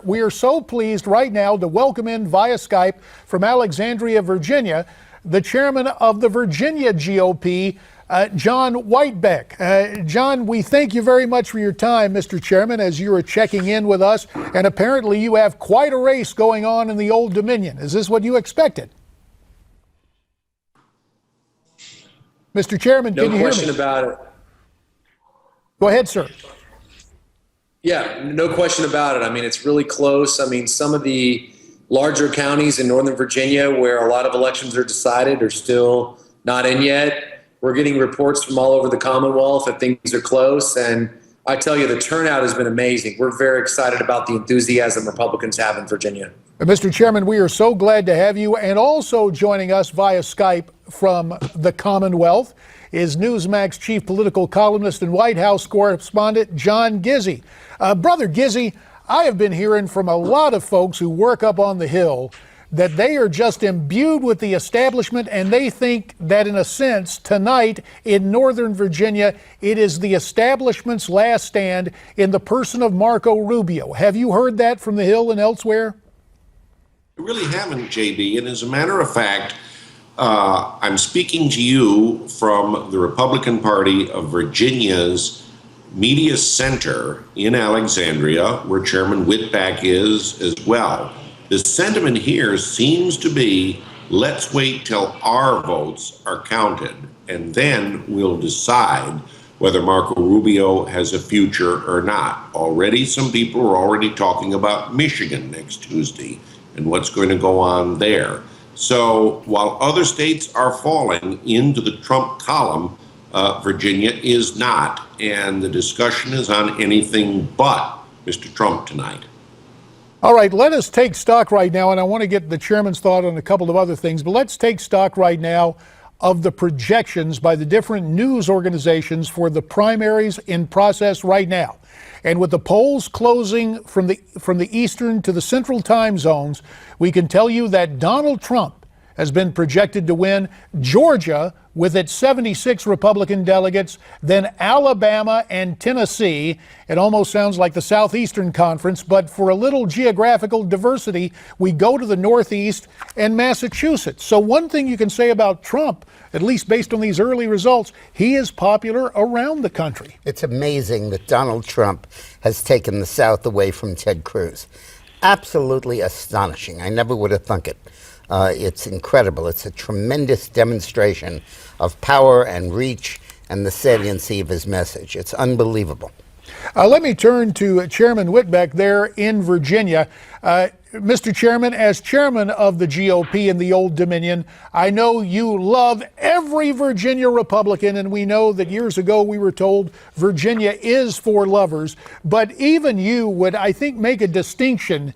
We are so pleased right now to welcome in via Skype from Alexandria, Virginia, the chairman of the Virginia GOP, John Whitbeck. John, we thank you very much for your time, Mr. Chairman, as you are checking in with us. And apparently you have quite a race going on in the Old Dominion. Is this what you expected? Mr. Chairman, can you hear me? No question about it. Go ahead, sir. Yeah, no question about it. I mean, it's really close. I mean, some of the larger counties in Northern Virginia where a lot of elections are decided are still not in yet. We're getting reports from all over the Commonwealth that things are close. And I tell you, the turnout has been amazing. We're very excited about the enthusiasm Republicans have in Virginia. Mr. Chairman, we are so glad to have you. And also joining us via Skype from the Commonwealth is Newsmax chief political columnist and White House correspondent John Gizzi. Brother Gizzi, I have been hearing from a lot of folks who work up on the Hill that they are just imbued with the establishment, and they think that in a sense tonight in Northern Virginia it is the establishment's last stand in the person of Marco Rubio. Have you heard that from the Hill and elsewhere? I really haven't, JB, and as a matter of fact, I'm speaking to you from the Republican Party of Virginia's media center in Alexandria, where Chairman Whitbeck is as well. The sentiment here seems to be, let's wait till our votes are counted, and then we'll decide whether Marco Rubio has a future or not. Already, some people are already talking about Michigan next Tuesday and what's going to go on there. So while other states are falling into the Trump column, Virginia is not, and the discussion is on anything but Mr. Trump tonight. All right, let us take stock right now, and I want to get the chairman's thought on a couple of other things, but let's take stock right now of the projections by the different news organizations for the primaries in process right now. And with the polls closing from the Eastern to the Central time zones, we can tell you that Donald Trump has been projected to win Georgia with its 76 Republican delegates, then Alabama and Tennessee. It almost sounds like the Southeastern Conference, but for a little geographical diversity, we go to the Northeast and Massachusetts. So one thing you can say about Trump, at least based on these early results, he is popular around the country. It's amazing that Donald Trump has taken the South away from Ted Cruz. Absolutely astonishing. I never would have thunk it. It's incredible. It's a tremendous demonstration of power and reach and the saliency of his message. It's unbelievable. Let me turn to Chairman Whitbeck there in Virginia. Mr. Chairman, as chairman of the GOP in the Old Dominion, I know you love every Virginia Republican, and we know that years ago we were told Virginia is for lovers. But even you would, I think, make a distinction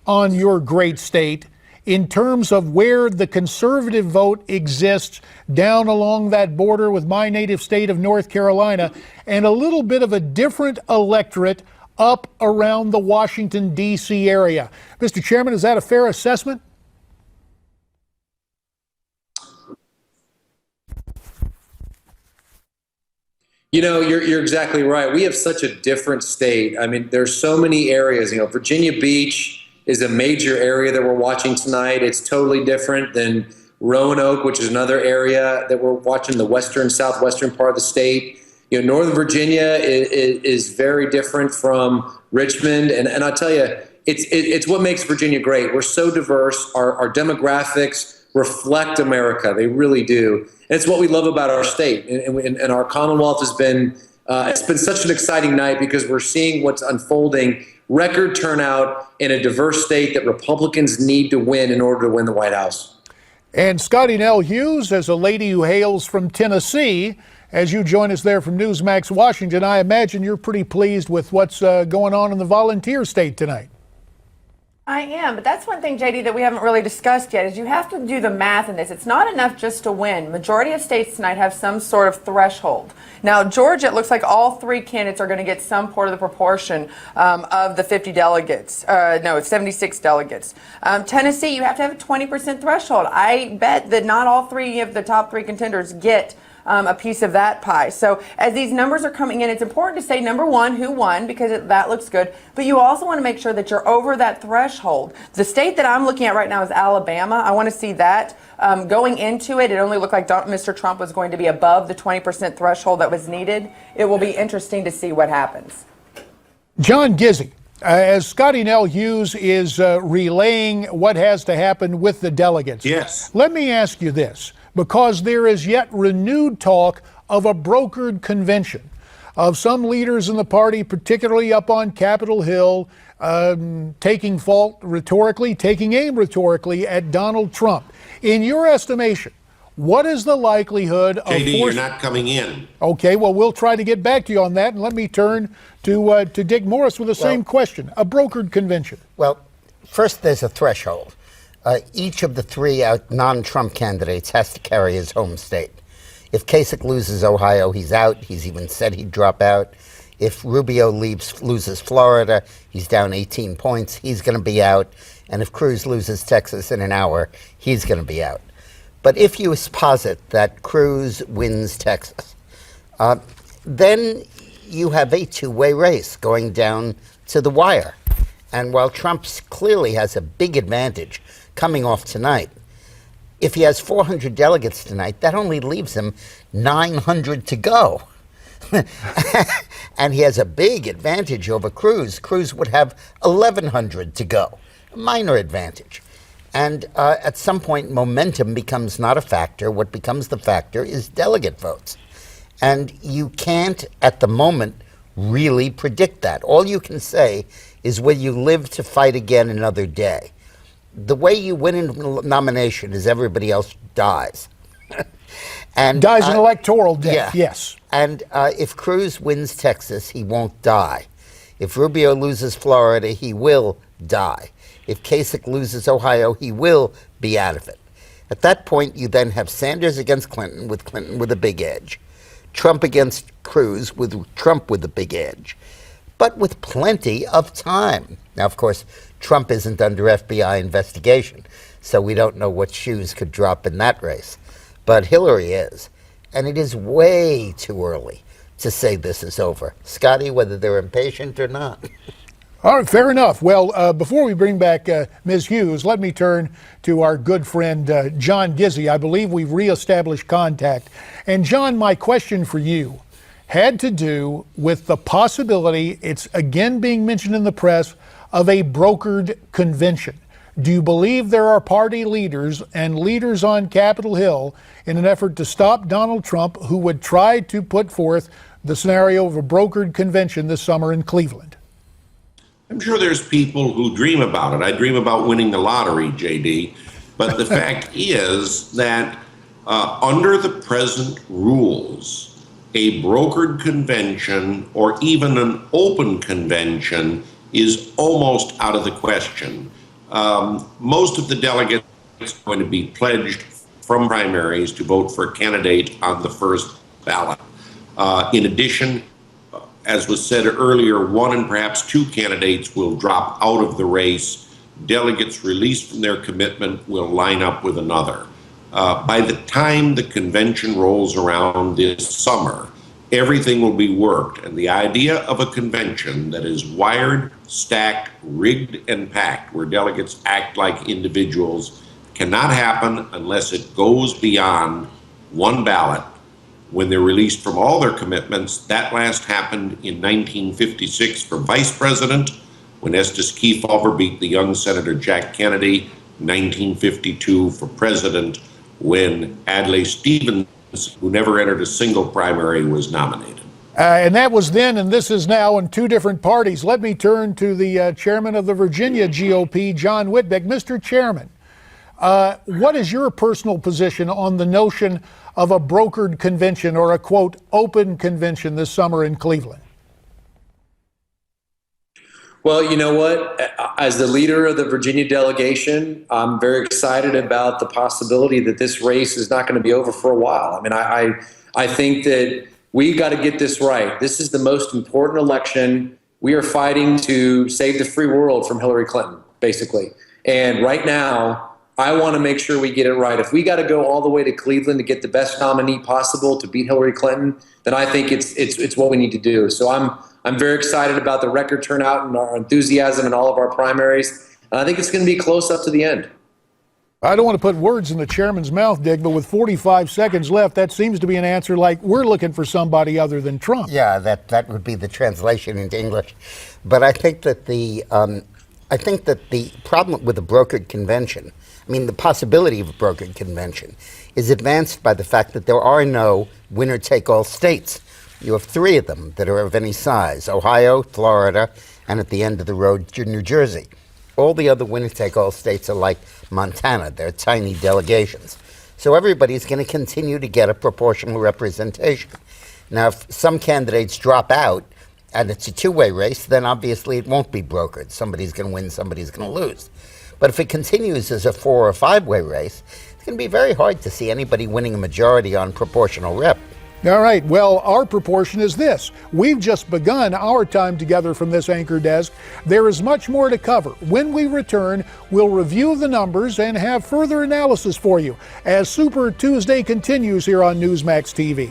on your great state in terms of where the conservative vote exists down along that border with my native state of North Carolina, and a little bit of a different electorate up around the Washington, D.C. area. Mr. Chairman, is that a fair assessment? You know, you're exactly right. We have such a different state. I mean, there's so many areas. You know, Virginia Beach is a major area that we're watching tonight. It's totally different than Roanoke, which is another area that we're watching, the western, southwestern part of the state. You know, Northern Virginia is very different from Richmond. And I'll tell you, it's what makes Virginia great. We're so diverse. Our demographics reflect America. They really do. And it's what we love about our state. And our Commonwealth has been, it's been such an exciting night because we're seeing what's unfolding. Record turnout in a diverse state that Republicans need to win in order to win the White House. And Scotty Nell Hughes, as a lady who hails from Tennessee, as you join us there from Newsmax Washington, I imagine you're pretty pleased with what's going on in the volunteer state tonight. I am, but that's one thing, JD, that we haven't really discussed yet, is you have to do the math in this. It's not enough just to win. Majority of states tonight have some sort of threshold. Now, Georgia, it looks like all three candidates are going to get some part of the proportion of the 50 delegates. No, it's 76 delegates. Tennessee, you have to have a 20% threshold. I bet that not all three of the top three contenders get a piece of that pie. So as these numbers are coming in, it's important to say, number one, who won, because that looks good. But you also want to make sure that you're over that threshold. The state that I'm looking at right now is Alabama. I want to see that. Going into it, it only looked like Mr. Trump was going to be above the 20% threshold that was needed. It will be interesting to see what happens. John Gizzi, as Scotty Nell Hughes is relaying what has to happen with the delegates. Yes. Let me ask you this, because there is yet renewed talk of a brokered convention of some leaders in the party, particularly up on Capitol Hill, taking aim rhetorically at Donald Trump. In your estimation, what is the likelihood of JD, you're not coming in. Okay, well, we'll try to get back to you on that, and let me turn to Dick Morris with the same question. A brokered convention. Well, first there's a threshold. Each of the three non-Trump candidates has to carry his home state. If Kasich loses Ohio, he's out. He's even said he'd drop out. If Rubio loses Florida, he's down 18 points. He's going to be out. And if Cruz loses Texas in an hour, he's going to be out. But if you posit that Cruz wins Texas, then you have a two-way race going down to the wire. And while Trump clearly has a big advantage coming off tonight, if he has 400 delegates tonight, that only leaves him 900 to go. And he has a big advantage over Cruz. Cruz would have 1,100 to go, a minor advantage. And at some point, momentum becomes not a factor. What becomes the factor is delegate votes. And you can't, at the moment, really predict that. All you can say is, will you live to fight again another day? The way you win a nomination is everybody else dies. And dies an electoral death, yeah. Yes. And if Cruz wins Texas, he won't die. If Rubio loses Florida, he will die. If Kasich loses Ohio, he will be out of it. At that point, you then have Sanders against Clinton with a big edge. Trump against Cruz with Trump with a big edge. But with plenty of time. Now, of course, Trump isn't under FBI investigation, so we don't know what shoes could drop in that race. But Hillary is. And it is way too early to say this is over. Scotty, whether they're impatient or not. All right, fair enough. Well, before we bring back Ms. Hughes, let me turn to our good friend John Gizzi. I believe we've reestablished contact. And John, my question for you had to do with the possibility, it's again being mentioned in the press, of a brokered convention. Do you believe there are party leaders and leaders on Capitol Hill in an effort to stop Donald Trump who would try to put forth the scenario of a brokered convention this summer in Cleveland? I'm sure there's people who dream about it. I dream about winning the lottery, JD. But the fact is that under the present rules, a brokered convention or even an open convention is almost out of the question. Most of the delegates are going to be pledged from primaries to vote for a candidate on the first ballot. In addition, as was said earlier, one and perhaps two candidates will drop out of the race. Delegates released from their commitment will line up with another. By the time the convention rolls around this summer, everything will be worked. And the idea of a convention that is wired, stacked, rigged, and packed, where delegates act like individuals, cannot happen unless it goes beyond one ballot. When they're released from all their commitments, that last happened in 1956 for vice president, when Estes Kefauver beat the young Senator Jack Kennedy, 1952 for president, when Adlai Stevenson, who never entered a single primary, was nominated. And that was then, and this is now in two different parties. Let me turn to the chairman of the Virginia GOP, John Whitbeck. Mr. Chairman, what is your personal position on the notion of a brokered convention or a, quote, open convention this summer in Cleveland? Well, you know what? As the leader of the Virginia delegation, I'm very excited about the possibility that this race is not going to be over for a while. I mean, I think that we got to get this right. This is the most important election. We are fighting to save the free world from Hillary Clinton, basically. And right now, I want to make sure we get it right. If we got to go all the way to Cleveland to get the best nominee possible to beat Hillary Clinton, then I think it's what we need to do. So I'm very excited about the record turnout and our enthusiasm in all of our primaries. And I think it's going to be close up to the end. I don't want to put words in the chairman's mouth, Dick, but with 45 seconds left, that seems to be an answer like we're looking for somebody other than Trump. Yeah, that would be the translation into English. But I think that the problem with a brokered convention, I mean, the possibility of a brokered convention, is advanced by the fact that there are no winner-take-all states. You have 3 of them that are of any size: Ohio, Florida, and at the end of the road, New Jersey. All the other winner-take-all states are like Montana. They're tiny delegations. So everybody's going to continue to get a proportional representation. Now, if some candidates drop out and it's a two-way race, then obviously it won't be brokered. Somebody's going to win, somebody's going to lose. But if it continues as a 4- or 5-way race, it's going to be very hard to see anybody winning a majority on proportional rep. All right, well, our proportion is this. We've just begun our time together from this anchor desk. There is much more to cover. When we return, we'll review the numbers and have further analysis for you as Super Tuesday continues here on Newsmax TV.